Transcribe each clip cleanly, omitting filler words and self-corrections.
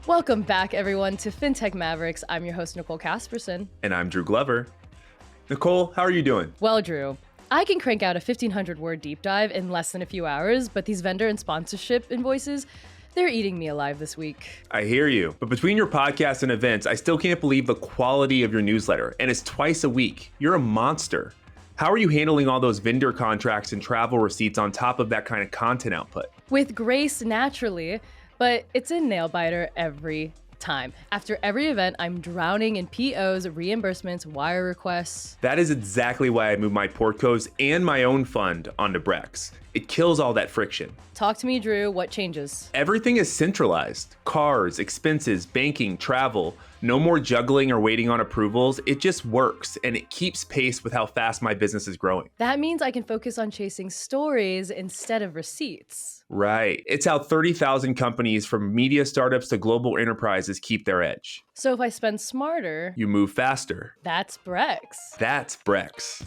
Welcome back, everyone, to Fintech Mavericks. I'm your host, Nicole Casperson. And I'm Drew Glover. Nicole, how are you doing? Well, Drew, I can crank out a 1,500-word deep dive in less than a few hours, but these vendor and sponsorship invoices, they're eating me alive this week. I hear you. But between your podcast and events, I still can't believe the quality of your newsletter. And it's twice a week. You're a monster. How are you handling all those vendor contracts and travel receipts on top of that kind of content output? With grace, naturally, but it's a nail biter every time. After every event, I'm drowning in POs, reimbursements, wire requests. That is exactly why I moved my portcos and my own fund onto Brex. It kills all that friction. Talk to me, Drew. What changes? Everything is centralized. Cars, expenses, banking, travel. No more juggling or waiting on approvals. It just works, and it keeps pace with how fast my business is growing. That means I can focus on chasing stories instead of receipts. Right. It's how 30,000 companies from media startups to global enterprises keep their edge. So if I spend smarter, You move faster. that's Brex. That's Brex.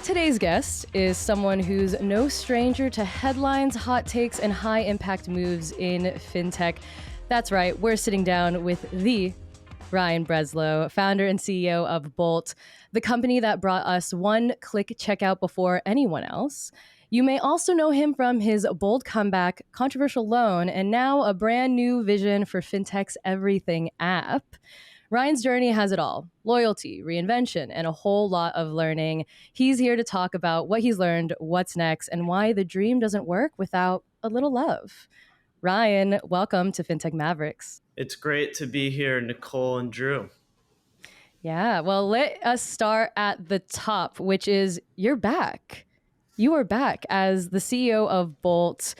Today's guest is someone who's no stranger to headlines, hot takes, and high-impact moves in fintech. That's right, we're sitting down with the Ryan Breslow, founder and CEO of Bolt, the company that brought us one-click checkout before anyone else. You may also know him from his bold comeback, controversial loan, and now a brand new vision for fintech's Everything app. Ryan's journey has it all: loyalty, reinvention, and a whole lot of learning. He's here to talk about what he's learned, what's next, and why the dream doesn't work without a little love. Ryan, welcome to Fintech Mavericks. It's great to be here, Nicole and Drew. Yeah, well, let us start at the top, which is you're back. You are back as the CEO of Bolt.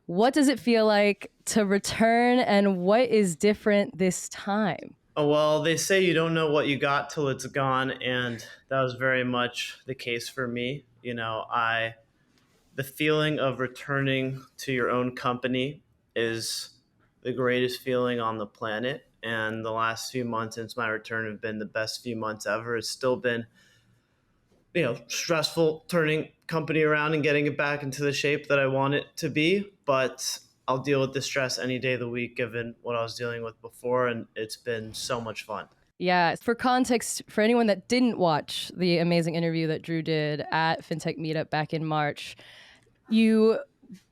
What does it feel like to return, and what is different this time? Oh, well, they say you don't know what you got till it's gone, and that was very much the case for me. The feeling of returning to your own company is the greatest feeling on the planet, and the last few months since my return have been the best few months ever. It's still been, stressful turning company around and getting it back into the shape that I want it to be, but I'll deal with the stress any day of the week given what I was dealing with before, and it's been so much fun. Yeah, for context, for anyone that didn't watch the amazing interview that Drew did at Fintech Meetup back in March, you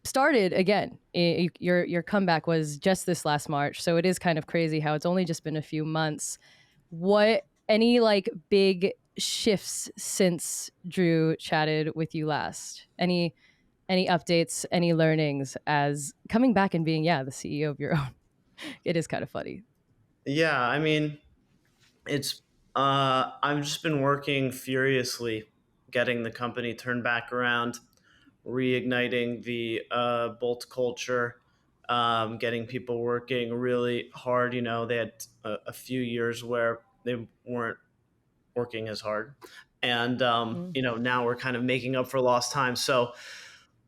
started again. Your comeback was just this last March, so it is kind of crazy how it's only just been a few months. Any big shifts since Drew chatted with you last? Any updates, any learnings as coming back and being, the CEO of your own? It is kind of funny. Yeah, I mean, I've just been working furiously, getting the company turned back around, reigniting the Bolt culture, getting people working really hard. They had a few years where they weren't working as hard. And, now we're kind of making up for lost time. So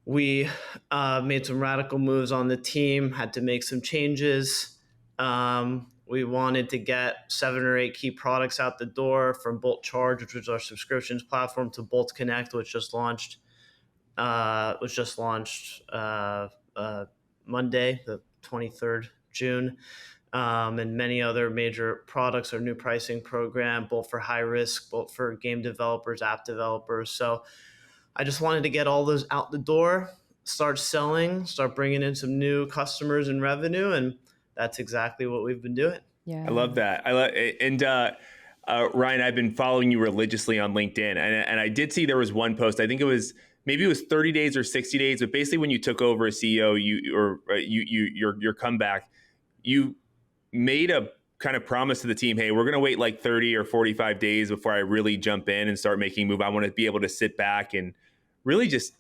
we made some radical moves on the team, had to make some changes. We wanted to get 7 or 8 key products out the door, from Bolt Charge, which was our subscriptions platform, to Bolt Connect, which just launched Monday, the 23rd June, and many other major products. Our new pricing program, Bolt for high risk, Bolt for game developers, app developers. So I just wanted to get all those out the door, start selling, start bringing in some new customers and revenue, and that's exactly what we've been doing. Yeah, I love that. Ryan, I've been following you religiously on LinkedIn, and I did see there was one post. I think it was 30 days or 60 days, but basically when you took over as CEO, your comeback, you made a kind of promise to the team, hey, we're going to wait like 30 or 45 days before I really jump in and start making a move. I want to be able to sit back and really just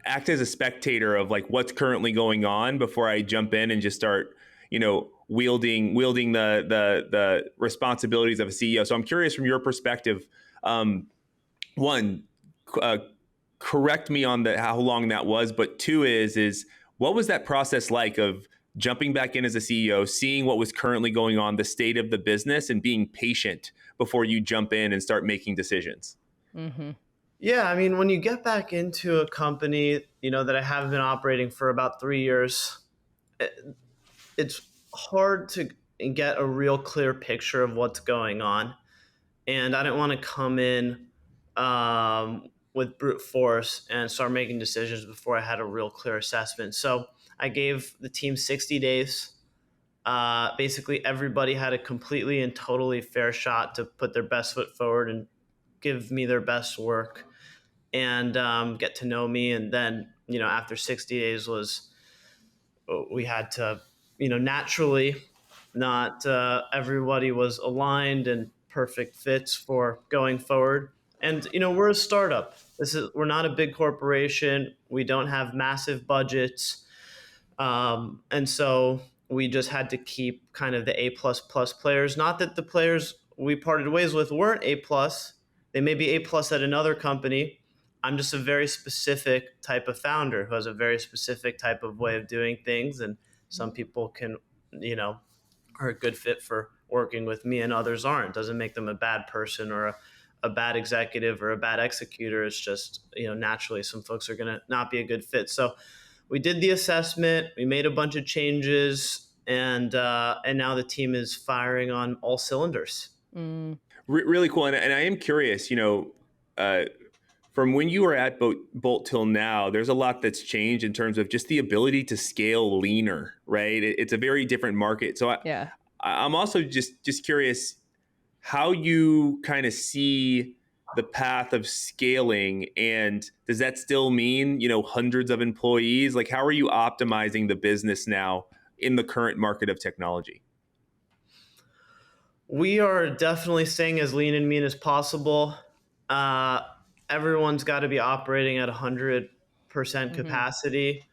act as a spectator of like what's currently going on before I jump in and just start, wielding the responsibilities of a CEO. So I'm curious from your perspective, one, correct me on how long that was, but two is what was that process like of jumping back in as a CEO, seeing what was currently going on, the state of the business, and being patient before you jump in and start making decisions? Mm-hmm. Yeah, I mean, when you get back into a company, that I have been operating for about 3 years, it's hard to get a real clear picture of what's going on, and I didn't want to come in with brute force and start making decisions before I had a real clear assessment. So I gave the team 60 days. Basically, everybody had a completely and totally fair shot to put their best foot forward and give me their best work and get to know me. And then, after 60 days we had to, naturally, not everybody was aligned and perfect fits for going forward. And we're a startup. We're not a big corporation. We don't have massive budgets, and so we just had to keep kind of the A plus plus players. Not that the players we parted ways with weren't A plus. They may be A plus at another company. I'm just a very specific type of founder who has a very specific type of way of doing things, and some people can, are a good fit for working with me, and others aren't. Doesn't make them a bad person or a bad executive or a bad executor. It's just, naturally some folks are going to not be a good fit. So we did the assessment, we made a bunch of changes, and now the team is firing on all cylinders. Really cool. And I am curious, from when you were at Bolt till now, there's a lot that's changed in terms of just the ability to scale leaner, right? It's a very different market. So I'm also just curious how you kind of see the path of scaling, and does that still mean, hundreds of employees? Like, how are you optimizing the business now in the current market of technology? We are definitely staying as lean and mean as possible. Everyone's got to be operating at 100% capacity.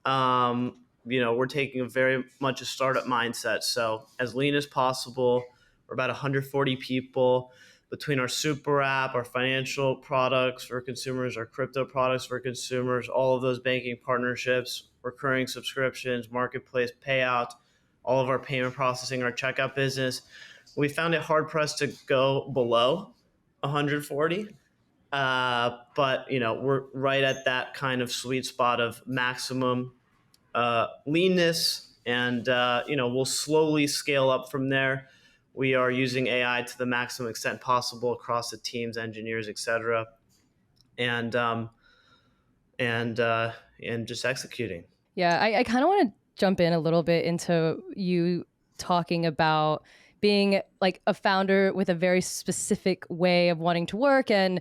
We're taking a very much a startup mindset. So as lean as possible. We're about 140 people between our super app, our financial products for consumers, our crypto products for consumers, all of those banking partnerships, recurring subscriptions, marketplace payout, all of our payment processing, our checkout business. We found it hard pressed to go below 140. But we're right at that kind of sweet spot of maximum leanness, and we'll slowly scale up from there. We are using AI to the maximum extent possible across the teams, engineers, etc., and just executing. Yeah, I kind of want to jump in a little bit into you talking about being like a founder with a very specific way of wanting to work, and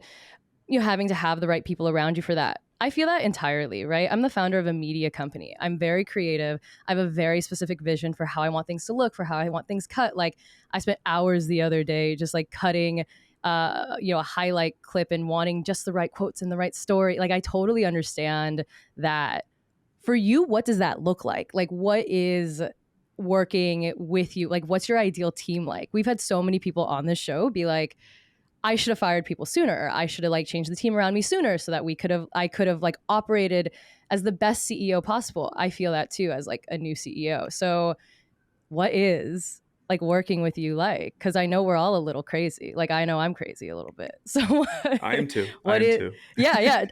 having to have the right people around you for that. I feel that entirely, right? I'm the founder of a media company. I'm very creative. I have a very specific vision for how I want things to look, for how I want things cut. Like, I spent hours the other day just like cutting a highlight clip and wanting just the right quotes and the right story. Like, I totally understand that. For you, what does that look like? Like, what is working with you? Like, what's your ideal team like? We've had so many people on this show be like, I should have fired people sooner. Or I should have like changed the team around me sooner so that I could have like operated as the best CEO possible. I feel that too as like a new CEO. So what is like working with you like? Because I know we're all a little crazy. Like, I know I'm crazy a little bit. So I am too. Yeah.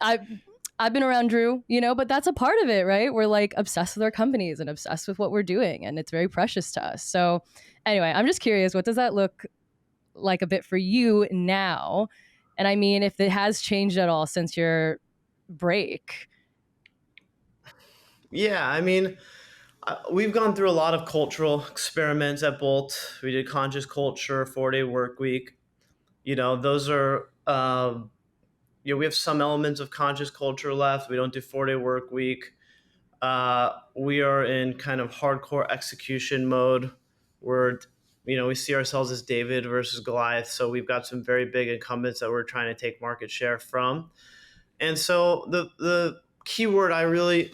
I've been around Drew, but that's a part of it, right? We're like obsessed with our companies and obsessed with what we're doing, and it's very precious to us. So anyway, I'm just curious, what does that look like a bit for you now? And I mean, if it has changed at all since your break. Yeah, I mean, we've gone through a lot of cultural experiments at Bolt. We did conscious culture, 4-day work week. Those are, we have some elements of conscious culture left. We don't do 4-day work week. We are in kind of hardcore execution mode where, we see ourselves as David versus Goliath. So we've got some very big incumbents that we're trying to take market share from. And so the key word I really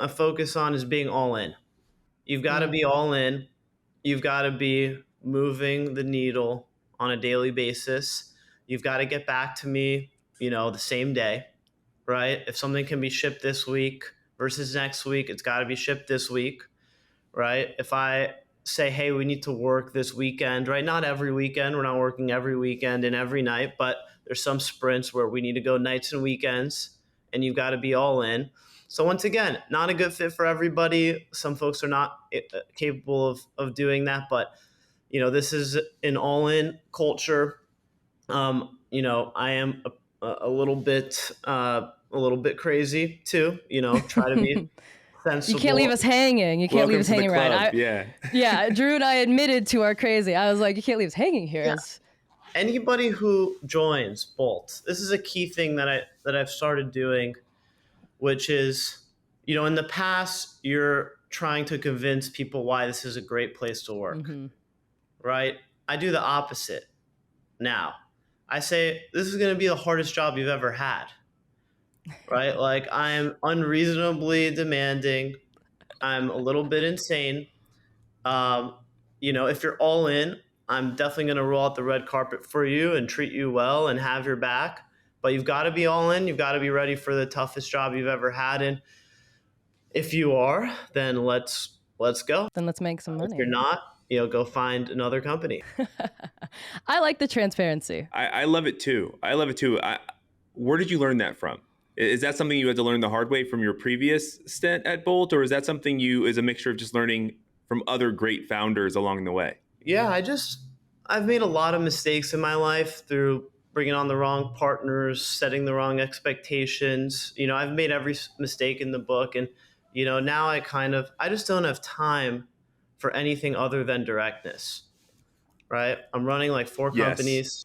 focus on is being all in. You've got to be all in. You've got to be moving the needle on a daily basis. You've got to get back to me, the same day, right? If something can be shipped this week versus next week, it's got to be shipped this week, right? If I say, hey, we need to work this weekend, right? Not every weekend. We're not working every weekend and every night, but there's some sprints where we need to go nights and weekends, and you've got to be all in. So once again, not a good fit for everybody. Some folks are not capable of doing that, but this is an all-in culture. I am a little bit crazy too. Try to be You sensible. can't leave us hanging. You can't Welcome leave us to the hanging, club. Ryan. Yeah, Drew and I admitted to our crazy. I was like, you can't leave us hanging here. Yeah. Anybody who joins Bolt, this is a key thing that I've started doing, which is, in the past, you're trying to convince people why this is a great place to work, right? I do the opposite now. I say, this is going to be the hardest job you've ever had, right? Like, I'm unreasonably demanding. I'm a little bit insane. If you're all in, I'm definitely going to roll out the red carpet for you and treat you well and have your back. But you've got to be all in. You've got to be ready for the toughest job you've ever had. And if you are, then let's go. Then let's make some money. If you're not, go find another company. I like the transparency. I love it too. Where did you learn that from? Is that something you had to learn the hard way from your previous stint at Bolt, or is that something is a mixture of just learning from other great founders along the way? Yeah, I've made a lot of mistakes in my life through bringing on the wrong partners, setting the wrong expectations. I've made every mistake in the book, and now I just don't have time for anything other than directness. Right? I'm running like 4 companies.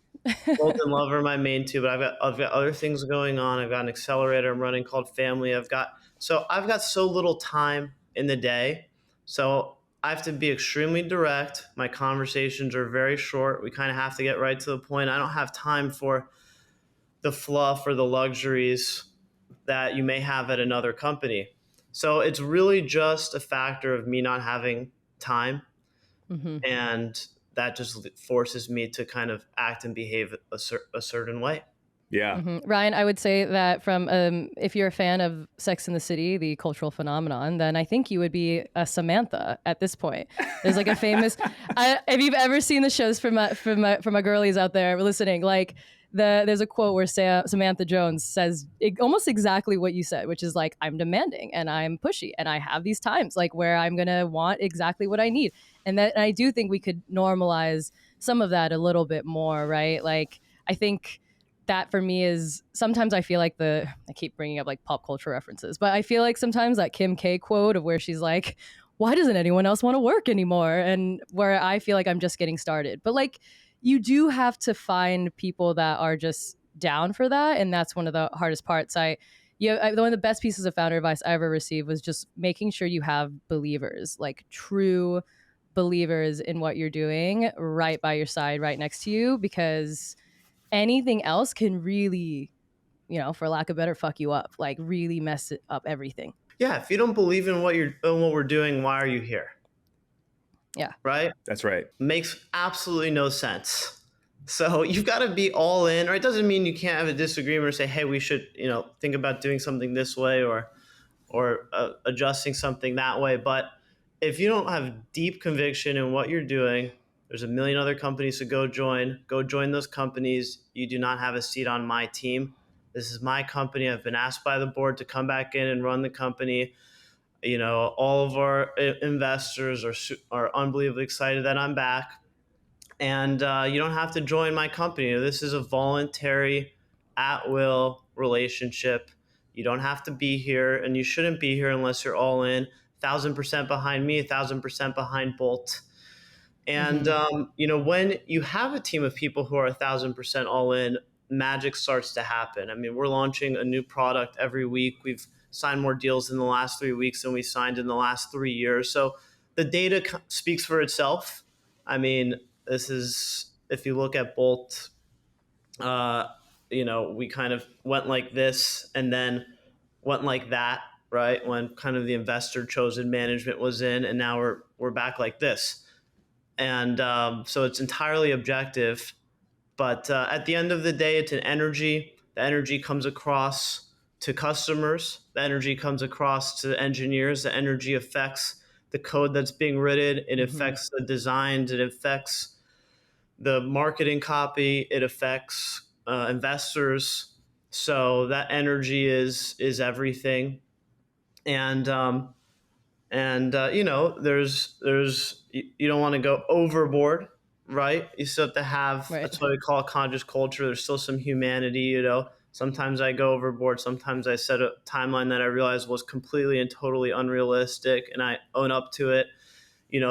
Bolt and Love are my main 2, but I've got other things going on. I've got an accelerator I'm running called Family. I've got so little time in the day. So I have to be extremely direct. My conversations are very short. We kind of have to get right to the point. I don't have time for the fluff or the luxuries that you may have at another company. So it's really just a factor of me not having time. And that just forces me to kind of act and behave a certain way. Yeah. Ryan, I would say that from if you're a fan of Sex and the City, the cultural phenomenon, then I think you would be a Samantha at this point. There's like a famous, if you've ever seen the shows from my girlies out there listening, like there's a quote where Samantha Jones says almost exactly what you said, which is like, I'm demanding and I'm pushy and I have these times like where I'm going to want exactly what I need. And I do think we could normalize some of that a little bit more, right? Like, I think that for me is sometimes I feel like I keep bringing up like pop culture references, but I feel like sometimes that Kim K quote of where she's like, why doesn't anyone else want to work anymore? And where I feel like I'm just getting started. But like, you do have to find people that are just down for that. And that's one of the hardest parts. One of the best pieces of founder advice I ever received was just making sure you have believers, like true believers in what you're doing right by your side, right next to you, because anything else can really, for lack of better, fuck you up, like really mess up everything. Yeah. If you don't believe in what we're doing, why are you here? Yeah. Right? That's right. Makes absolutely no sense. So you've got to be all in, or it doesn't mean you can't have a disagreement or say, hey, we should, think about doing something this way or adjusting something that way. But if you don't have deep conviction in what you're doing, there's a million other companies to go join. Go join those companies. You do not have a seat on my team. This is my company. I've been asked by the board to come back in and run the company. All of our investors are unbelievably excited that I'm back. And you don't have to join my company. This is a voluntary, at-will relationship. You don't have to be here, and you shouldn't be here unless you're all in. 1,000% behind me, 1,000% behind Bolt. And, when you have a team of people who are 1,000% all in, magic starts to happen. I mean, we're launching a new product every week. We've signed more deals in the last 3 weeks than we signed in the last 3 years. So the data speaks for itself. I mean, this is, if you look at Bolt, we kind of went like this and then went like that, right? When kind of the investor chosen management was in, and now we're back like this. And so it's entirely objective. But at the end of the day, it's an energy. The energy comes across to customers. The energy comes across to engineers. The energy affects the code that's being written. It affects the designs. It affects the marketing copy. It affects investors. So that energy is everything. And there's you don't want to go overboard, right? You still have to have, Right. that's what we call a conscious culture. There's still some humanity. Sometimes I go overboard. Sometimes I set a timeline that I realized was completely and totally unrealistic, and I own up to it.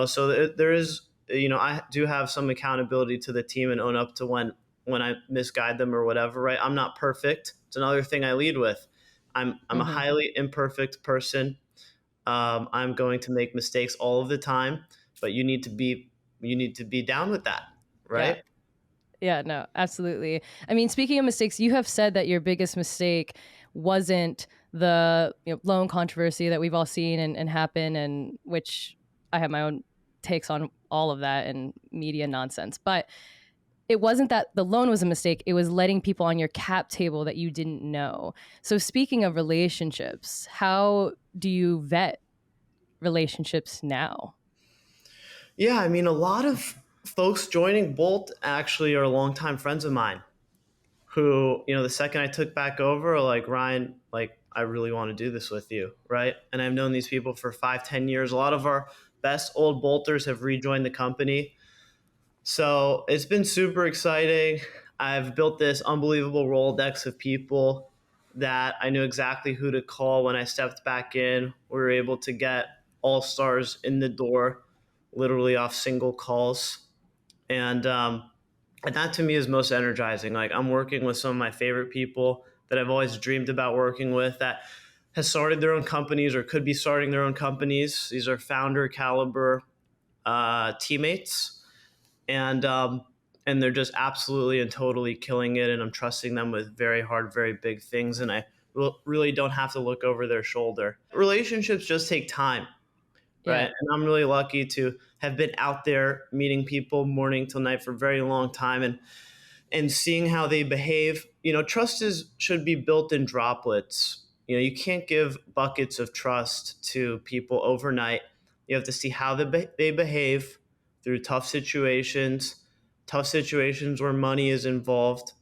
So there is, I do have some accountability to the team and own up to when I misguide them or whatever, right? I'm not perfect. It's another thing I lead with. I'm a Hmm. highly imperfect person. I'm going to make mistakes all of the time, but you need to be down with that, Yeah. right? Yeah, no, absolutely. I mean, speaking of mistakes, you have said that your biggest mistake wasn't the loan controversy that we've all seen and happen, and which I have my own takes on all of that and media nonsense. But it wasn't that the loan was a mistake. It was letting people on your cap table that you didn't know. So speaking of relationships, how do you vet relationships now? Yeah, I mean, a lot of folks joining Bolt actually are longtime friends of mine who, the second I took back over, are like, Ryan, like, I really want to do this with you, right? And I've known these people for 5, 10 years. A lot of our best old Bolters have rejoined the company. So it's been super exciting. I've built this unbelievable Rolodex of people that I knew exactly who to call when I stepped back in. We were able to get all stars in the door, literally off single calls. And that to me is most energizing. Like, I'm working with some of my favorite people that I've always dreamed about working with, that has started their own companies or could be starting their own companies. These are founder caliber teammates, and they're just absolutely and totally killing it. And I'm trusting them with very hard, very big things, and I really don't have to look over their shoulder. Relationships just take time, right? Yeah. And I'm really lucky to have been out there meeting people morning till night for a very long time, and seeing how they behave. Trust should be built in droplets. You can't give buckets of trust to people overnight. You have to see how they behave through tough situations where money is involved,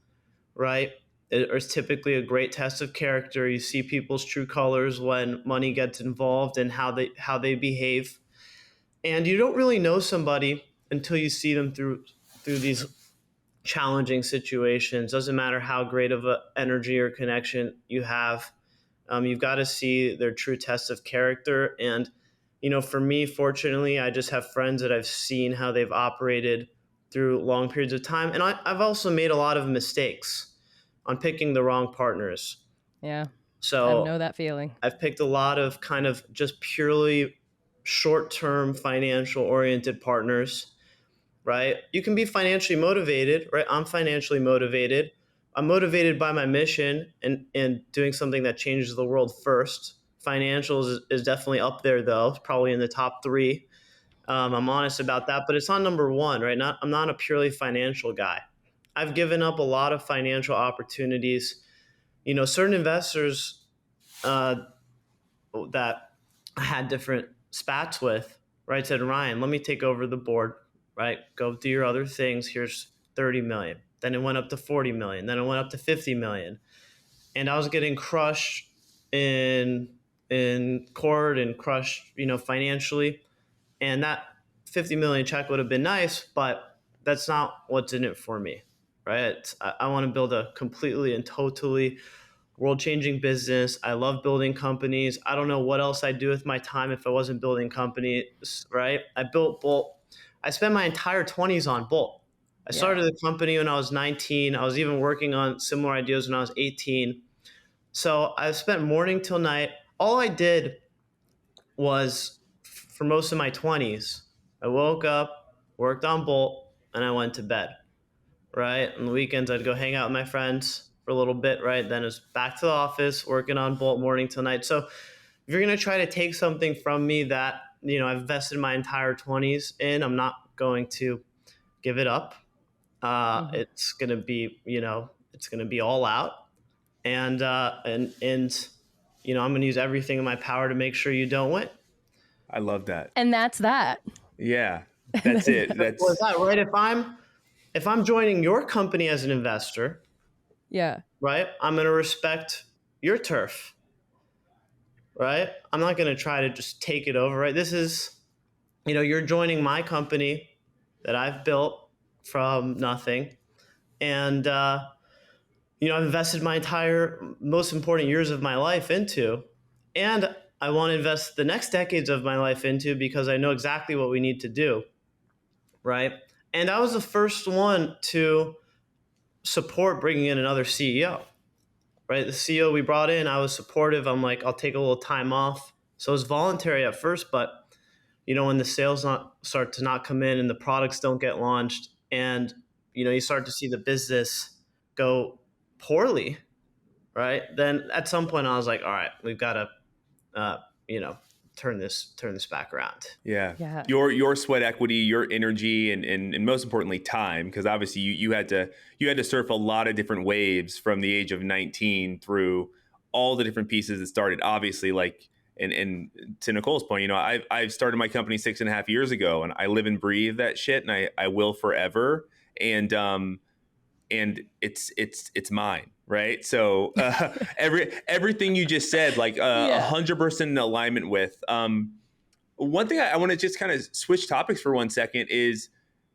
right? It's typically a great test of character. You see people's true colors when money gets involved and how they behave. And you don't really know somebody until you see them through these challenging situations. Doesn't matter how great of a energy or connection you have. You've got to see their true test of character. And for me, fortunately, I just have friends that I've seen how they've operated through long periods of time. And I've also made a lot of mistakes on picking the wrong partners. Yeah. I So know that feeling. I've picked a lot of kind of just purely short-term financial oriented partners, right? You can be financially motivated, right? I'm financially motivated. I'm motivated by my mission and doing something that changes the world first. Financials is definitely up there, though, probably in the top three. I'm honest about that, but it's not number one, right? I'm not a purely financial guy. I've given up a lot of financial opportunities. Certain investors uh, that I had different spats with, right? Said, Ryan, let me take over the board, right? Go do your other things. Here's 30 million. Then it went up to 40 million. Then it went up to 50 million. And I was getting crushed in court and crushed, financially. And that 50 million check would have been nice, but that's not what's in it for me, right? I want to build a completely and totally world-changing business. I love building companies. I don't know what else I'd do with my time if I wasn't building companies, right? I built Bolt. I spent my entire 20s on Bolt. I Yeah. started the company when I was 19. I was even working on similar ideas when I was 18. So I spent morning till night. All I did was, for most of my 20s, I woke up, worked on Bolt, and I went to bed, right? On the weekends, I'd go hang out with my friends for a little bit, right? Then it's back to the office, working on Bolt morning till night. So if you're going to try to take something from me that, I've invested my entire 20s in, I'm not going to give it up. Hmm. It's going to be, it's going to be all out. And I'm going to use everything in my power to make sure you don't win. I love that. And that's that. Yeah, And that's then it. Was That's that right? If I'm joining your company as an investor, yeah. right, I'm going to respect your turf. right? I'm not going to try to just take it over, right? This is, you're joining my company that I've built from nothing. And, I've invested my entire most important years of my life into. And I want to invest the next decades of my life into because I know exactly what we need to do, right? And I was the first one to support bringing in another CEO, right? The CEO we brought in, I was supportive. I'm like, I'll take a little time off. So it was voluntary at first, but when the sales start to not come in and the products don't get launched, and you start to see the business go poorly, right? Then at some point I was like, all right, we've got to, uh, you know, turn this back around. Yeah. Yeah. Your sweat equity, your energy, and most importantly, time, because obviously you had to surf a lot of different waves from the age of 19 through all the different pieces that started. Obviously, like and to Nicole's point, I've started my company 6.5 years ago, and I live and breathe that shit, and I will forever. And it's mine, right? So everything you just said, like Yeah. 100% in alignment with. One thing I want to just kind of switch topics for 1 second is,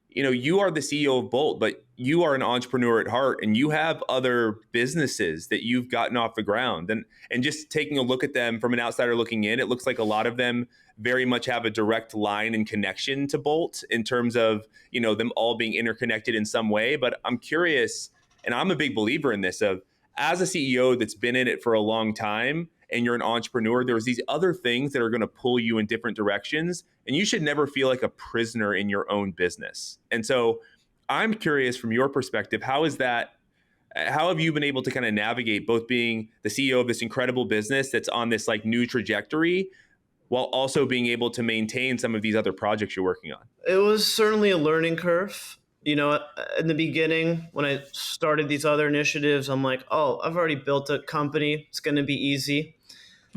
you are the CEO of Bolt, but you are an entrepreneur at heart, and you have other businesses that you've gotten off the ground. And just taking a look at them from an outsider looking in, it looks like a lot of them very much have a direct line and connection to Bolt in terms of, them all being interconnected in some way. But I'm curious, and I'm a big believer in this, of as a CEO that's been in it for a long time and you're an entrepreneur, there's these other things that are going to pull you in different directions, and you should never feel like a prisoner in your own business. And so I'm curious, from your perspective, how have you been able to kind of navigate both being the CEO of this incredible business that's on this like new trajectory, while also being able to maintain some of these other projects you're working on? It was certainly a learning curve. In the beginning, when I started these other initiatives, I'm like, oh, I've already built a company. It's going to be easy.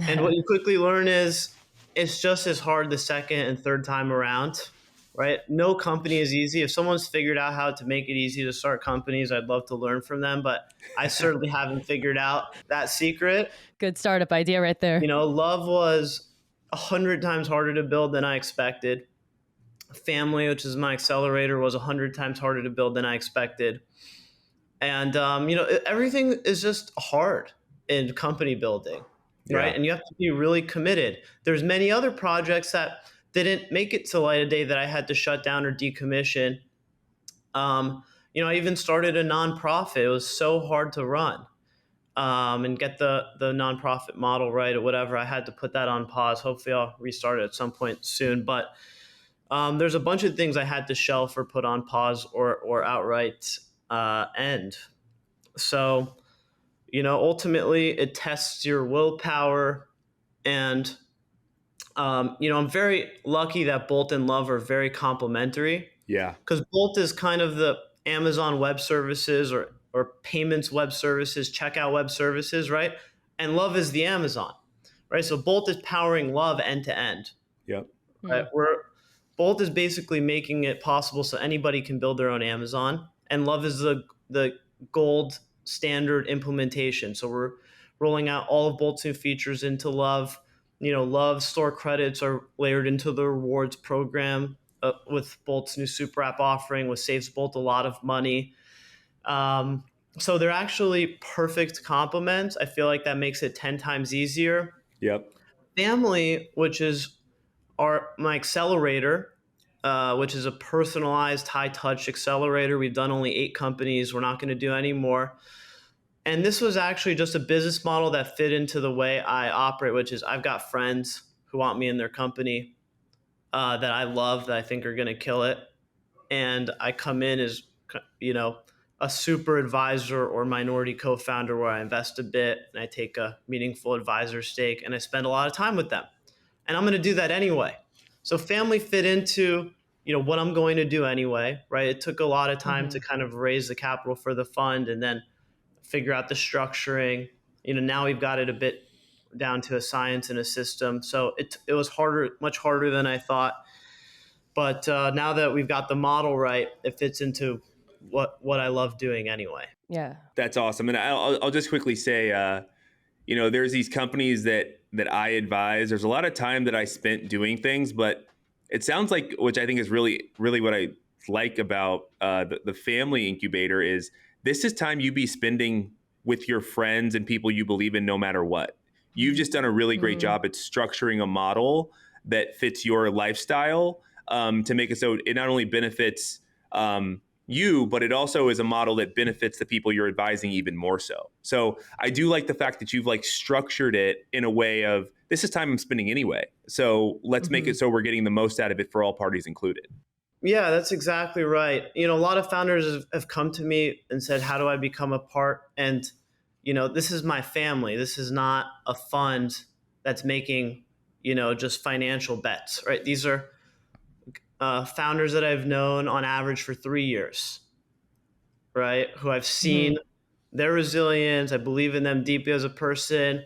And what you quickly learn is it's just as hard the second and third time around, right? No company is easy. If someone's figured out how to make it easy to start companies, I'd love to learn from them, but I certainly haven't figured out that secret. Good startup idea right there. Love was 100 times harder to build than I expected. Family, which is my accelerator, was 100 times harder to build than I expected. And, everything is just hard in company building, right? Yeah. And you have to be really committed. There's many other projects that didn't make it to light of day that I had to shut down or decommission. I even started a nonprofit. It was so hard to run and get the nonprofit model right or whatever. I had to put that on pause. Hopefully I'll restart it at some point soon. But there's a bunch of things I had to shelf or put on pause or outright end. So, ultimately it tests your willpower. And, I'm very lucky that Bolt and Love are very complementary. Yeah. Because Bolt is kind of the Amazon Web Services or payments web services, checkout web services, right? And Love is the Amazon, right? So Bolt is powering Love end to end. Yep. Right? Bolt is basically making it possible so anybody can build their own Amazon, and Love is the gold standard implementation. So we're rolling out all of Bolt's new features into Love. Love store credits are layered into the rewards program with Bolt's new super app offering, which saves Bolt a lot of money. So they're actually perfect complements. I feel like that makes it 10 times easier. Yep. Family, which is my accelerator, which is a personalized high-touch accelerator. We've done only 8 companies. We're not going to do any more. And this was actually just a business model that fit into the way I operate, which is I've got friends who want me in their company that I love, that I think are going to kill it. And I come in as, a super advisor or minority co-founder where I invest a bit and I take a meaningful advisor stake and I spend a lot of time with them. And I'm going to do that anyway. So family fit into, what I'm going to do anyway, right? It took a lot of time to kind of raise the capital for the fund and then figure out the structuring. Now we've got it a bit down to a science and a system. So it was harder, much harder than I thought. But now that we've got the model right, it fits into what I love doing anyway. Yeah. That's awesome. And I'll just quickly say, there's these companies that that I advise, there's a lot of time that I spent doing things, but it sounds like, which I think is really, really what I like about the family incubator is this is time you be spending with your friends and people you believe in no matter what. You've just done a really great Mm. job at structuring a model that fits your lifestyle to make it so it not only benefits you, but it also is a model that benefits the people you're advising even more so. So I do like the fact that you've like structured it in a way of this is time I'm spending anyway. So let's make Mhm. it so we're getting the most out of it for all parties included. Yeah, that's exactly right. A lot of founders have come to me and said, "How do I become a part?" And this is my family. This is not a fund that's making just financial bets, right? These are founders that I've known on average for 3 years, right? Who I've seen Mhm. their resilience. I believe in them deeply as a person.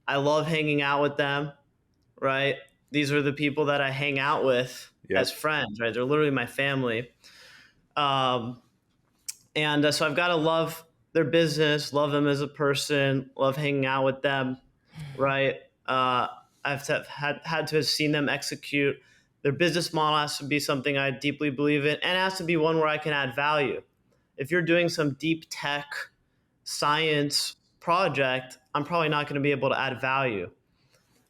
I love hanging out with them, right? These are the people that I hang out with as Yep. friends, right? They're literally my family. Um, and so I've got to love their business, love them as a person, love hanging out with them, right? I've had to have seen them execute. Their business model has to be something I deeply believe in, and it has to be one where I can add value. If you're doing some deep tech science project, I'm probably not going to be able to add value.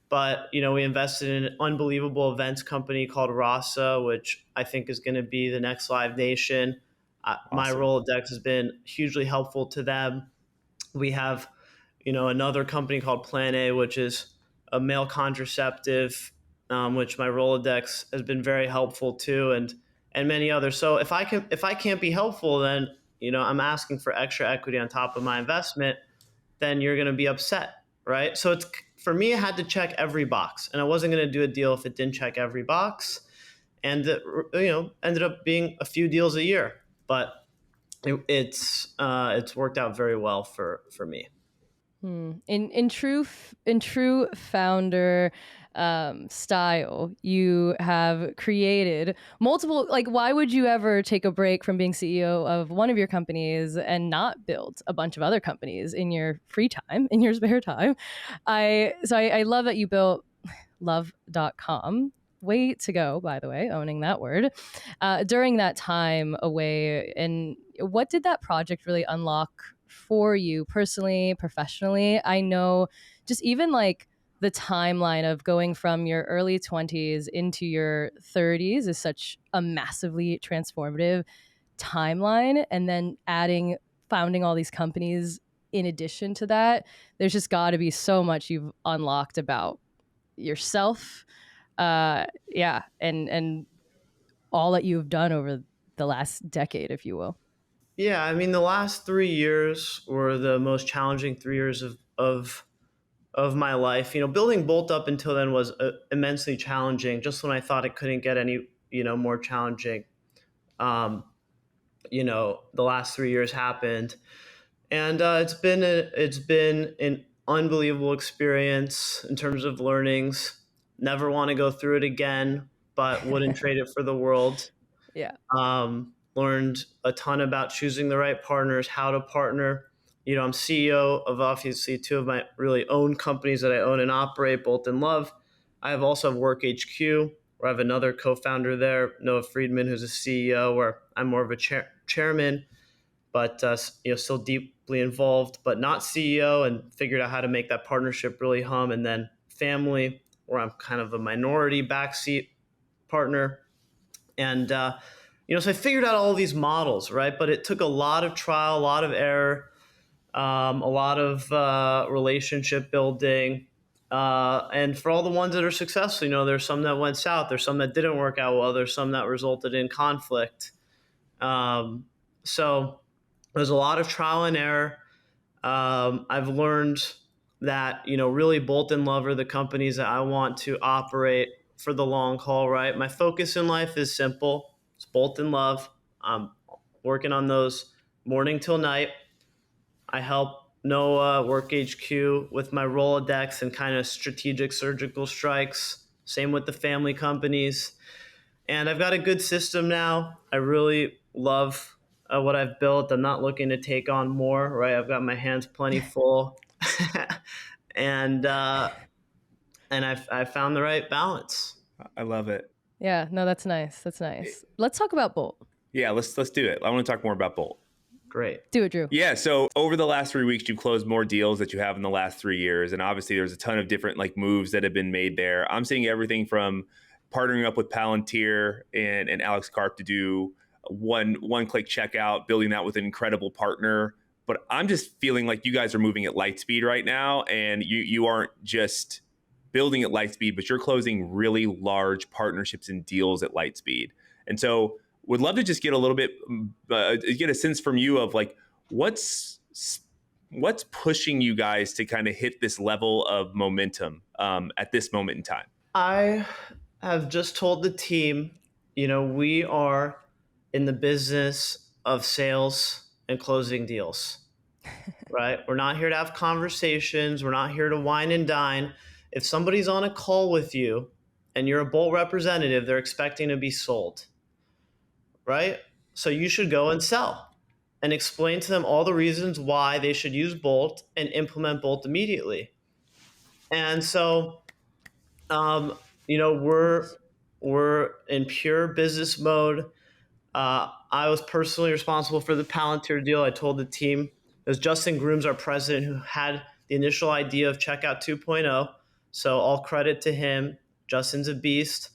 But we invested in an unbelievable events company called Rasa, which I think is going to be the next Live Nation. My Awesome. Rolodex has been hugely helpful to them. We have another company called Plan A, which is a male contraceptive, which my Rolodex has been very helpful to, and many others. So if I can't be helpful, then I'm asking for extra equity on top of my investment. Then you're going to be upset, right? So it's for me, I had to check every box, and I wasn't going to do a deal if it didn't check every box. And it, ended up being a few deals a year, but it's worked out very well for me. In true founder style, you have created multiple. Like, why would you ever take a break from being CEO of one of your companies and not build a bunch of other companies in your free time, in your spare time? I love that you built love.com. Way to go, by the way, owning that word. During that time away, and what did that project really unlock for you personally, professionally? I know just even like the timeline of going from your early 20s into your 30s is such a massively transformative timeline. And then founding all these companies in addition to that, there's just got to be so much you've unlocked about yourself, yeah, and all that you've done over the last decade, if you will. Yeah, I mean, the last 3 years were the most challenging 3 years of my life. Building Bolt up until then was immensely challenging. Just when I thought it couldn't get any more challenging, um, the last 3 years happened, and it's been an unbelievable experience in terms of learnings. Never want to go through it again, but wouldn't trade it for the world. Yeah. Learned a ton about choosing the right partners, how to partner. I'm CEO of obviously two of my really own companies that I own and operate, Bolt and Love. I have also have Work HQ, where I have another co-founder there, Noah Friedman, who's a CEO, where I'm more of a chairman, but still deeply involved, but not CEO, and figured out how to make that partnership really hum. And then family, where I'm kind of a minority backseat partner, and so I figured out all these models, right? But it took a lot of trial, a lot of error, a lot of relationship building. And for all the ones that are successful, there's some that went south, there's some that didn't work out well, there's some that resulted in conflict. So there's a lot of trial and error. I've learned that really Bolt and Love are the companies that I want to operate for the long haul. Right, my focus in life is simple. It's Bolt and Love. I'm working on those morning till night. I help Noah Work HQ with my Rolodex and kind of strategic surgical strikes. Same with the family companies. And I've got a good system now. I really love what I've built. I'm not looking to take on more, right? I've got my hands plenty full. And and I found the right balance. I love it. Yeah, no, that's nice. That's nice. Let's talk about Bolt. Yeah, let's do it. I want to talk more about Bolt. Great. Do it, Drew. Yeah, so over the last 3 weeks, you've closed more deals that you have in the last 3 years, and obviously there's a ton of different like moves that have been made there. I'm seeing everything from partnering up with Palantir and Alex Karp to do one-click checkout, building that with an incredible partner. But I'm just feeling like you guys are moving at light speed right now, and you aren't just building at light speed, but you're closing really large partnerships and deals at light speed. And so would love to just get a little bit, get a sense from you of like, what's pushing you guys to kind of hit this level of momentum at this moment in time? I have just told the team, we are in the business of sales and closing deals, right? We're not here to have conversations. We're not here to wine and dine. If somebody's on a call with you and you're a Bolt representative, they're expecting to be sold, right? So you should go and sell and explain to them all the reasons why they should use Bolt and implement Bolt immediately. And so, we're in pure business mode. I was personally responsible for the Palantir deal. I told the team, it was Justin Grooms, our president, who had the initial idea of Checkout 2.0. So all credit to him. Justin's a beast.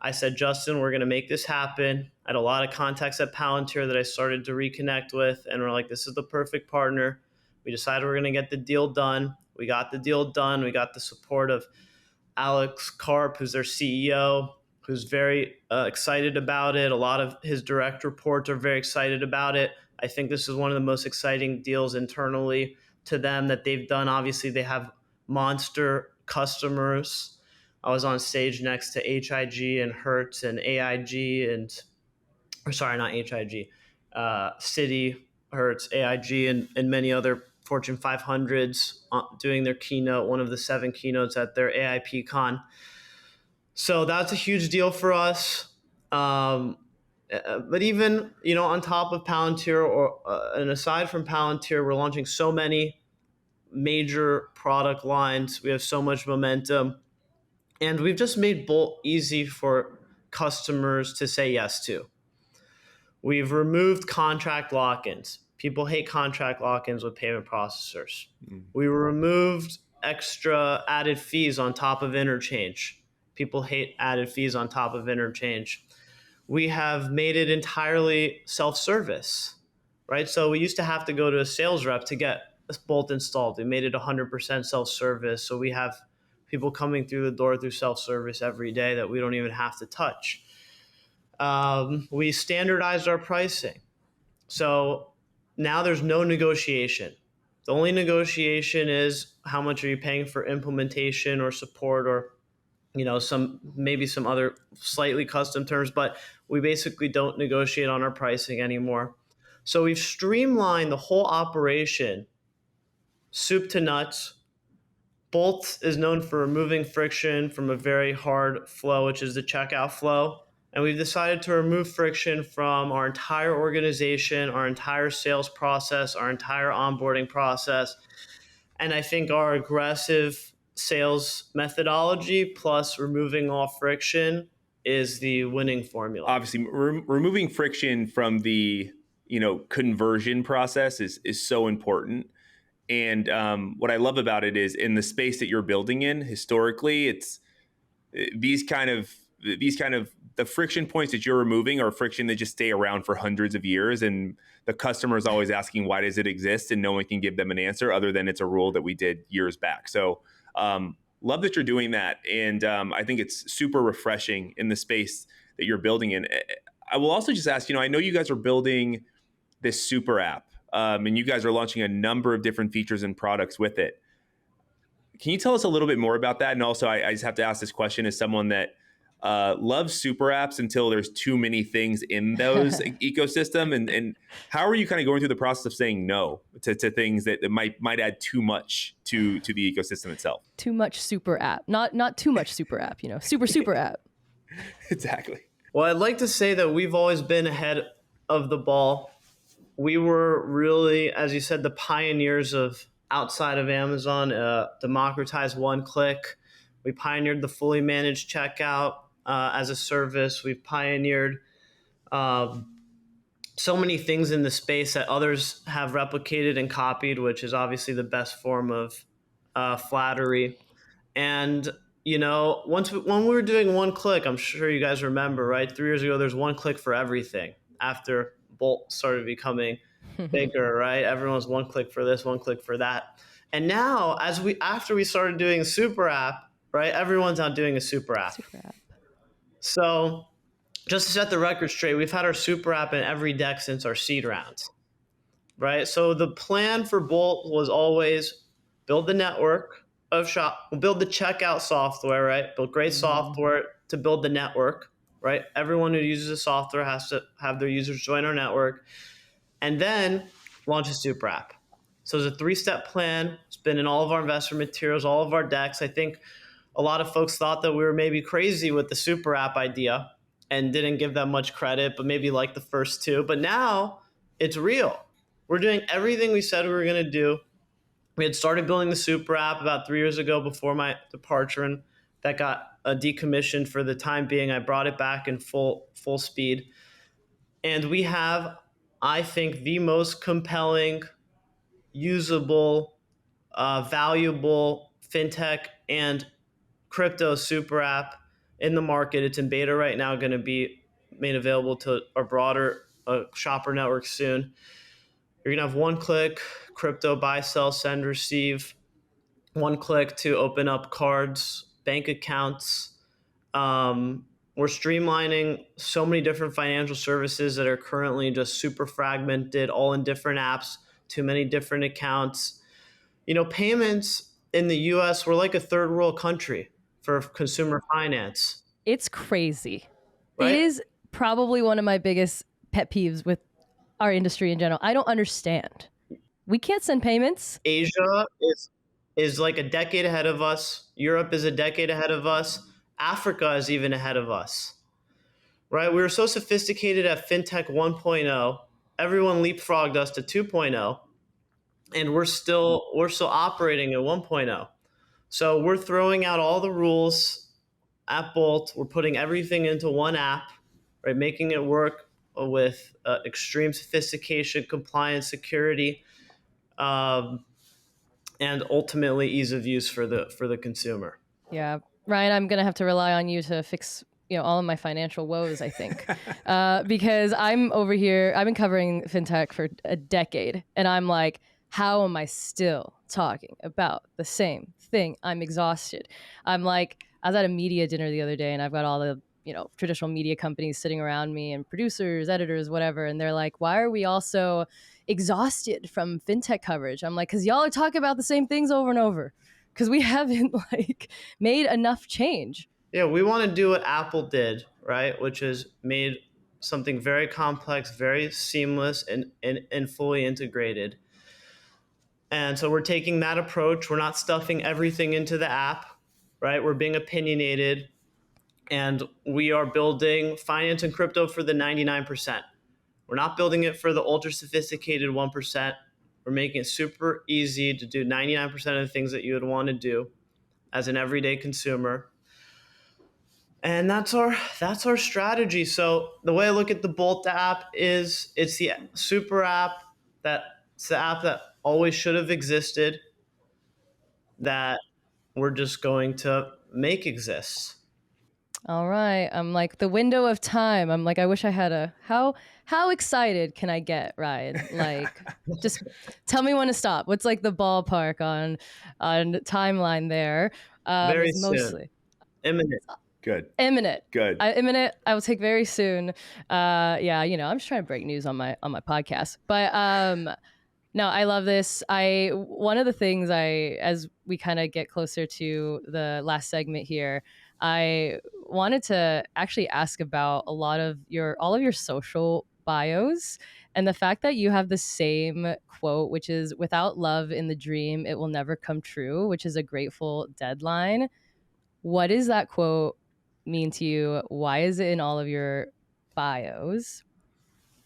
I said, Justin, we're going to make this happen. I had a lot of contacts at Palantir that I started to reconnect with, and we're like, this is the perfect partner. We decided we're going to get the deal done. We got the deal done. We got the support of Alex Karp, who's their CEO, who's very excited about it. A lot of his direct reports are very excited about it. I think this is one of the most exciting deals internally to them that they've done. Obviously, they have monster customers. I was on stage next to HIG and Hertz and AIG not HIG, Citi, Hertz, AIG, and many other Fortune 500s doing their keynote, one of the 7 keynotes at their AIP Con. So that's a huge deal for us. But even, on top of Palantir and aside from Palantir, we're launching so many major product lines. We have so much momentum. And we've just made Bolt easy for customers to say yes to. We've removed contract lock-ins. People hate contract lock-ins with payment processors. We removed extra added fees on top of interchange. People hate added fees on top of interchange. We have made it entirely self-service, right? So we used to have to go to a sales rep to get a Bolt installed. We made it 100% self-service. So we have people coming through the door through self-service every day that we don't even have to touch. We standardized our pricing. So now there's no negotiation. The only negotiation is how much are you paying for implementation or support or some other slightly custom terms, but we basically don't negotiate on our pricing anymore. So we've streamlined the whole operation, soup to nuts. Bolt is known for removing friction from a very hard flow, which is the checkout flow. And we've decided to remove friction from our entire organization, our entire sales process, our entire onboarding process. And I think our aggressive sales methodology plus removing all friction is the winning formula. Obviously, removing friction from the conversion process is so important. And what I love about it is in the space that you're building in, historically, it's these kind of the friction points that you're removing are friction that just stay around for hundreds of years. And the customer is always asking, why does it exist? And no one can give them an answer other than it's a rule that we did years back. So love that you're doing that. And I think it's super refreshing in the space that you're building in. I will also just ask, I know you guys are building this super app and you guys are launching a number of different features and products with it. Can you tell us a little bit more about that? And also, I just have to ask this question as someone that loves super apps until there's too many things in those ecosystem. And how are you kind of going through the process of saying no to things that might add too much to the ecosystem itself? Too much super app, not too much super app, super app. Exactly. Well, I'd like to say that we've always been ahead of the ball. We were really, as you said, the pioneers of outside of Amazon, democratize one click. We pioneered the fully managed checkout as a service. We've pioneered so many things in the space that others have replicated and copied, which is obviously the best form of flattery. And when we were doing one click, I'm sure you guys remember, right? 3 years ago, there's one click for everything. After Bolt started becoming bigger, right? Everyone was one click for this, one click for that. And now, after we started doing super app, right? Everyone's now doing a super app. Super app. So just to set the record straight, we've had our super app in every deck since our seed rounds, right? So the plan for Bolt was always build the network of build the checkout software, right? Build great software to build the network, right? Everyone who uses the software has to have their users join our network, and then launch a super app. So it's a 3-step plan. It's been in all of our investor materials, all of our decks. I think a lot of folks thought that we were maybe crazy with the super app idea and didn't give that much credit, but maybe like the first two. But now it's real. We're doing everything we said we were going to do. We had started building the super app about 3 years ago before my departure, and that got decommissioned for the time being. I brought it back in full speed. And we have, I think, the most compelling, usable, valuable fintech and crypto super app in the market. It's in beta right now, going to be made available to a broader shopper network soon. You're going to have one click, crypto buy, sell, send, receive. One click to open up cards, bank accounts. We're streamlining so many different financial services that are currently just super fragmented, all in different apps, too many different accounts. Payments in the US, we're like a third world country for consumer finance. It's crazy. Right? It is probably one of my biggest pet peeves with our industry in general. I don't understand. We can't send payments. Asia is like a decade ahead of us. Europe is a decade ahead of us. Africa is even ahead of us. Right? We were so sophisticated at FinTech 1.0. Everyone leapfrogged us to 2.0, and we're still operating at 1.0. So we're throwing out all the rules at Bolt. We're putting everything into one app, right? Making it work with extreme sophistication, compliance, security, and ultimately ease of use for the consumer. Yeah, Ryan, I'm gonna have to rely on you to fix all of my financial woes, I think, because I'm over here. I've been covering fintech for a decade, and I'm like, how am I still talking about the same thing? I'm exhausted. I'm like, I was at a media dinner the other day, and I've got all the traditional media companies sitting around me and producers, editors, whatever, and they're like, why are we all so exhausted from fintech coverage? I'm like, because y'all are talking about the same things over and over, because we haven't made enough change. Yeah, we want to do what Apple did, right? Which is made something very complex, very seamless, and fully integrated. And so we're taking that approach. We're not stuffing everything into the app, right? We're being opinionated, and we are building finance and crypto for the 99%. We're not building it for the ultra sophisticated 1%. We're making it super easy to do 99% of the things that you would want to do as an everyday consumer. And that's our strategy. So the way I look at the Bolt app is it's the super app it's the app that always should have existed, that we're just going to make exist. All right. I'm like, the window of time. I'm like, I wish I had how excited can I get, Ryan? Like, just tell me when to stop. What's like the ballpark on timeline there? Very mostly soon. Imminent. Good. Imminent. Good. Imminent. I will take very soon. Yeah, I'm just trying to break news on my podcast. But no, I love this. One of the things as we kind of get closer to the last segment here, I wanted to actually ask about all of your social bios and the fact that you have the same quote, which is "Without love in the dream, it will never come true," which is a Grateful Dead line. What does that quote mean to you? Why is it in all of your bios?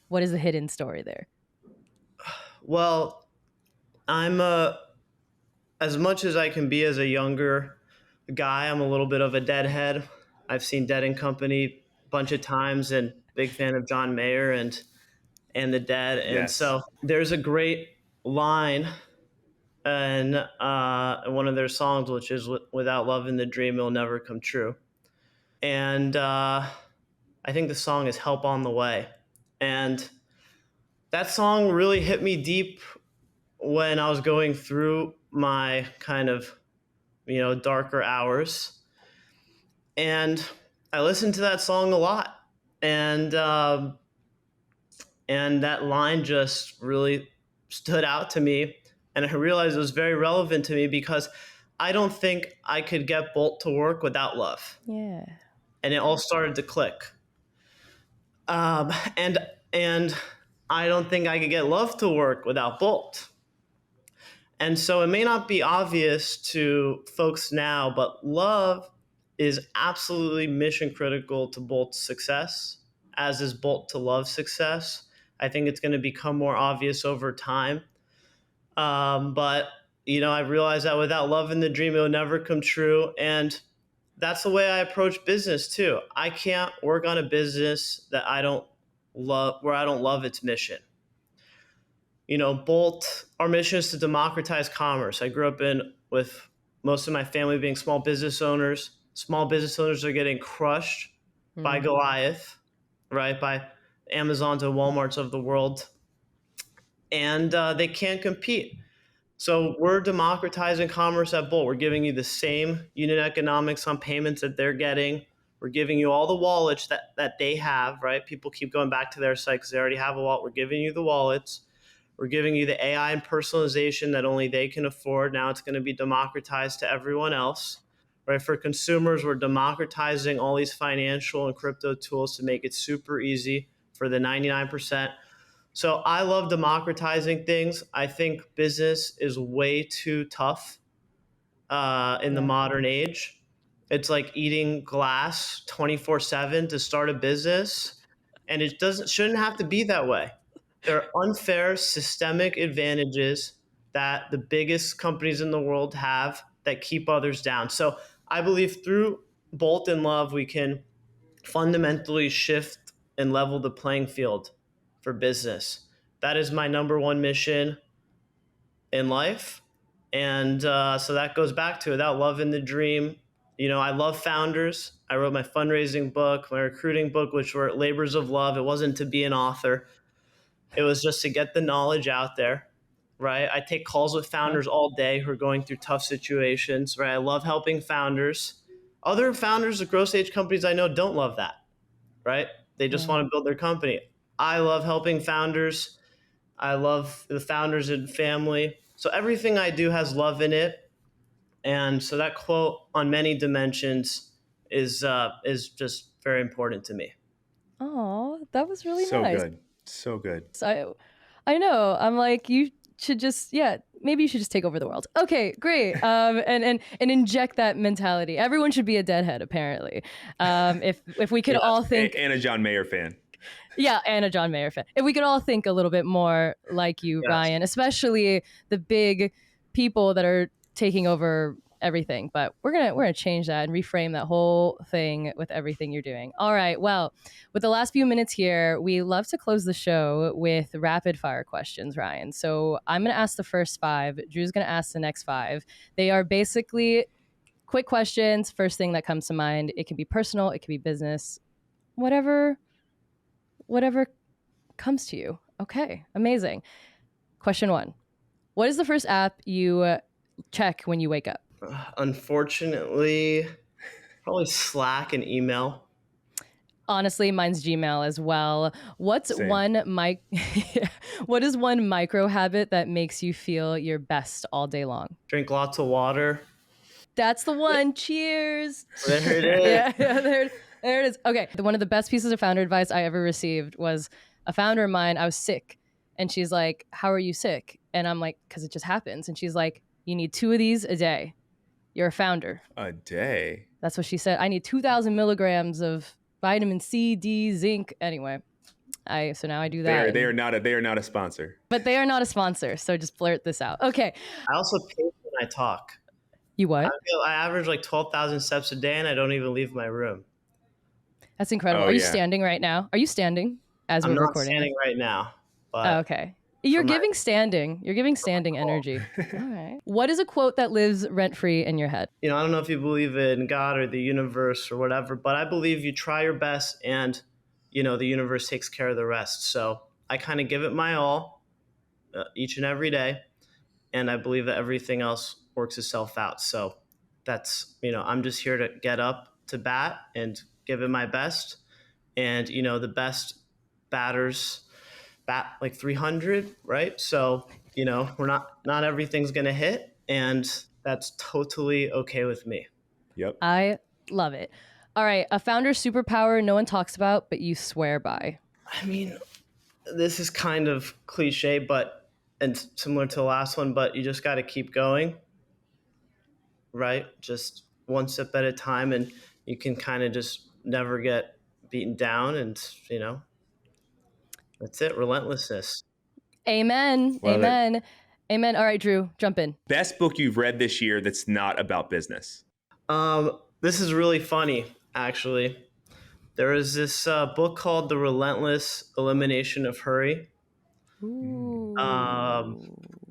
What is the hidden story there? Well, I'm as much as I can be as a younger guy. I'm a little bit of a deadhead. I've seen Dead and Company a bunch of times, and big fan of John Mayer and the Dead. And Yes. so there's a great line in one of their songs, which is "Without love in the dream, it'll never come true." And I think the song is "Help on the Way," and that song really hit me deep when I was going through my kind of darker hours, and I listened to that song a lot, and that line just really stood out to me, and I realized it was very relevant to me because I don't think I could get Bolt to work without love. Yeah. And it all started to click. And I don't think I could get love to work without Bolt. And so it may not be obvious to folks now, but love is absolutely mission critical to Bolt's success, as is Bolt to Love's success. I think it's going to become more obvious over time. But I realized that without love in the dream, it will never come true. And that's the way I approach business too. I can't work on a business that I don't love, where I don't love its mission. Bolt, our mission is to democratize commerce. I grew up with most of my family being small business owners. Small business owners are getting crushed by Goliath, right? By Amazons and Walmarts of the world. And they can't compete. So we're democratizing commerce at Bolt. We're giving you the same unit economics on payments that they're getting. We're giving you all the wallets that they have, right? People keep going back to their site because they already have a wallet. We're giving you the wallets. We're giving you the AI and personalization that only they can afford. Now it's going to be democratized to everyone else, right? For consumers, we're democratizing all these financial and crypto tools to make it super easy for the 99%. So I love democratizing things. I think business is way too tough in the modern age. It's like eating glass 24/7 to start a business, and it shouldn't have to be that way. There are unfair systemic advantages that the biggest companies in the world have that keep others down. So I believe through Bolt and Love, we can fundamentally shift and level the playing field for business. That is my number one mission in life. And so that goes back to without love in the dream. I love founders. I wrote my fundraising book, my recruiting book, which were labors of love. It wasn't to be an author. It was just to get the knowledge out there, right? I take calls with founders all day who are going through tough situations, right? I love helping founders. Other founders of growth stage companies I know don't love that, right? They just want to build their company. I love helping founders. I love the founders and family. So everything I do has love in it. And so that quote on many dimensions is just very important to me. Oh, that was really So nice. good. So good. So I know. I'm like, you should just, maybe you should just take over the world. Okay, great. And inject that mentality. Everyone should be a deadhead, apparently. If we could all think, and a John Mayer fan. Yeah, and a John Mayer fan. If we could all think a little bit more like you, Yes. Ryan, especially the big people that are taking over everything. But we're gonna change that and reframe that whole thing with everything you're doing. All right. Well, with the last few minutes here, we love to close the show with rapid fire questions, Ryan. So I'm gonna ask the first 5. Drew's gonna ask the next 5. They are basically quick questions. First thing that comes to mind. It can be personal. It can be business. Whatever comes to you. Okay, amazing. Question 1. What is the first app you check when you wake up? Unfortunately, probably Slack and email. Honestly, mine's Gmail as well. What's Same. what is one micro habit that makes you feel your best all day long? Drink lots of water. That's the one. Cheers. There it is. Yeah, there it is. Okay. One of the best pieces of founder advice I ever received was a founder of mine. I was sick. And she's like, how are you sick? And I'm like, because it just happens. And she's like, you need 2 of these a day. You're a founder. A day? That's what she said. I need 2,000 milligrams of vitamin C, D, zinc. Anyway, so now I do that. They are not a sponsor. But they are not a sponsor. So just blurt this out. Okay. I also pace when I talk. You what? I average like 12,000 steps a day, and I don't even leave my room. That's incredible. Oh, Are you yeah. standing right now? Are you standing as I'm we're not recording standing this? right now, Oh, but okay. You're for my giving standing. You're giving standing goal. energy. All right. What is a quote that lives rent free in your head? I don't know if you believe in God or the universe or whatever, but I believe you try your best, and the universe takes care of the rest. So I kind of give it my all each and every day, and I believe that everything else works itself out. So that's I'm just here to get up to bat and give it my best, and the best batters bat like 300, right? So we're not everything's gonna hit, and that's totally okay with me. Yep. I love it. All right. A founder superpower no one talks about, but you swear by. I mean, this is kind of cliche, and similar to the last one, but you just got to keep going, right? Just one step at a time, and you can kind of just never get beaten down, and that's it. Relentlessness. Amen. Love it. Amen. Amen. All right, Drew, jump in. Best book you've read this year that's not about business. This is really funny, actually. There is this book called The Relentless Elimination of Hurry. Ooh.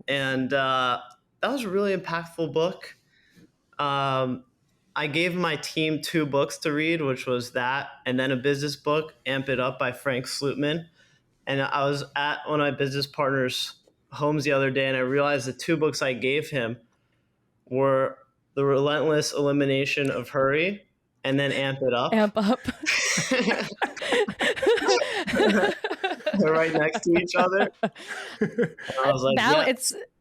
And that was a really impactful book. I gave my team 2 books to read, which was that, and then a business book, Amp It Up by Frank Slootman. And I was at one of my business partners' homes the other day, and I realized the 2 books I gave him were The Relentless Elimination of Hurry and then Amp It Up. Amp up. They're right next to each other. And I was like, yeah,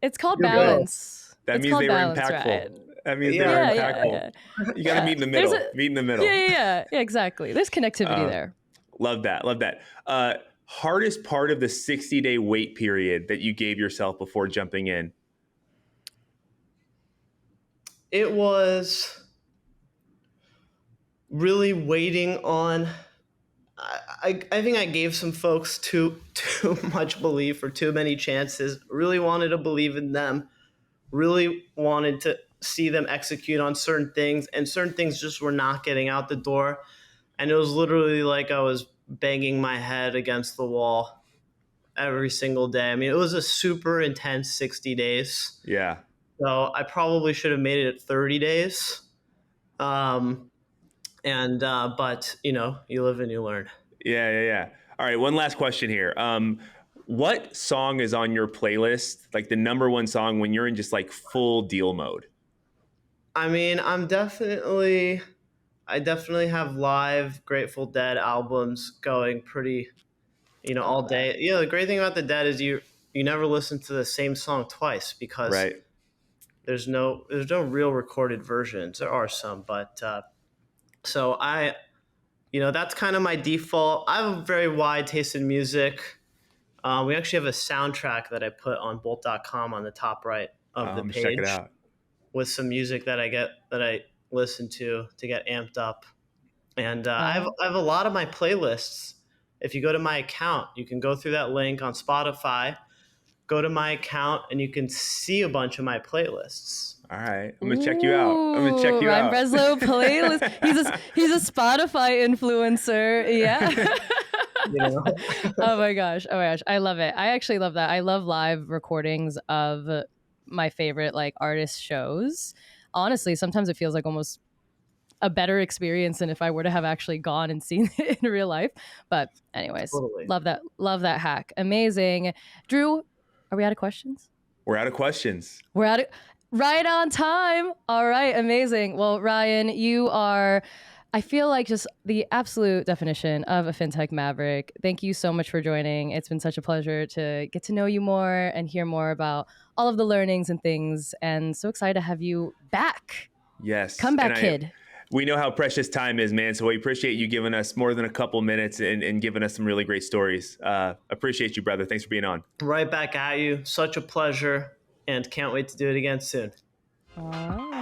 It's called You're balance. That It's means called they were balance, impactful. right? That means Yeah. they were Yeah, impactful. yeah. You got to meet in the middle. Meet in the middle. Yeah, exactly. There's connectivity there. Love that. Love that. Hardest part of the 60-day wait period that you gave yourself before jumping in? it was really waiting on. I think I gave some folks too much belief or too many chances. Really wanted to believe in them. Really wanted to see them execute on certain things, and certain things just were not getting out the door. And it was literally like I was banging my head against the wall every single day. I mean, it was a super intense 60 days. Yeah. So I probably should have made it at 30 days. But you live and you learn. Yeah. All right. One last question here. What song is on your playlist, like the number one song when you're in just like full deal mode? I mean, I definitely have live Grateful Dead albums going pretty, all day. The great thing about the Dead is you never listen to the same song twice, because Right. there's no real recorded versions. There are some, but so that's kind of my default. I have a very wide taste in music. We actually have a soundtrack that I put on bolt.com on the top right of the page. Check it out. With some music that I listen to get amped up. And I have a lot of my playlists. If you go to my account, you can go through that link on Spotify, go to my account, and you can see a bunch of my playlists. All right. I'm going to check you out. Ryan Breslow playlist. He's a Spotify influencer. Yeah. Oh my gosh. I love it. I actually love that. I love live recordings of my favorite like artist shows. Honestly, sometimes it feels like almost a better experience than if I were to have actually gone and seen it in real life. But anyways, Totally. Love that hack. Amazing. Drew, are we out of questions? We're out of questions. We're out of right on time. All right, amazing. Well, Ryan, you are, I feel like, just the absolute definition of a Fintech Maverick. Thank you so much for joining. It's been such a pleasure to get to know you more and hear more about all of the learnings and things. And so excited to have you back. Yes. Come back, kid. We know how precious time is, man. So we appreciate you giving us more than a couple minutes and giving us some really great stories. Appreciate you, brother. Thanks for being on. Right back at you. Such a pleasure, and can't wait to do it again soon. All right.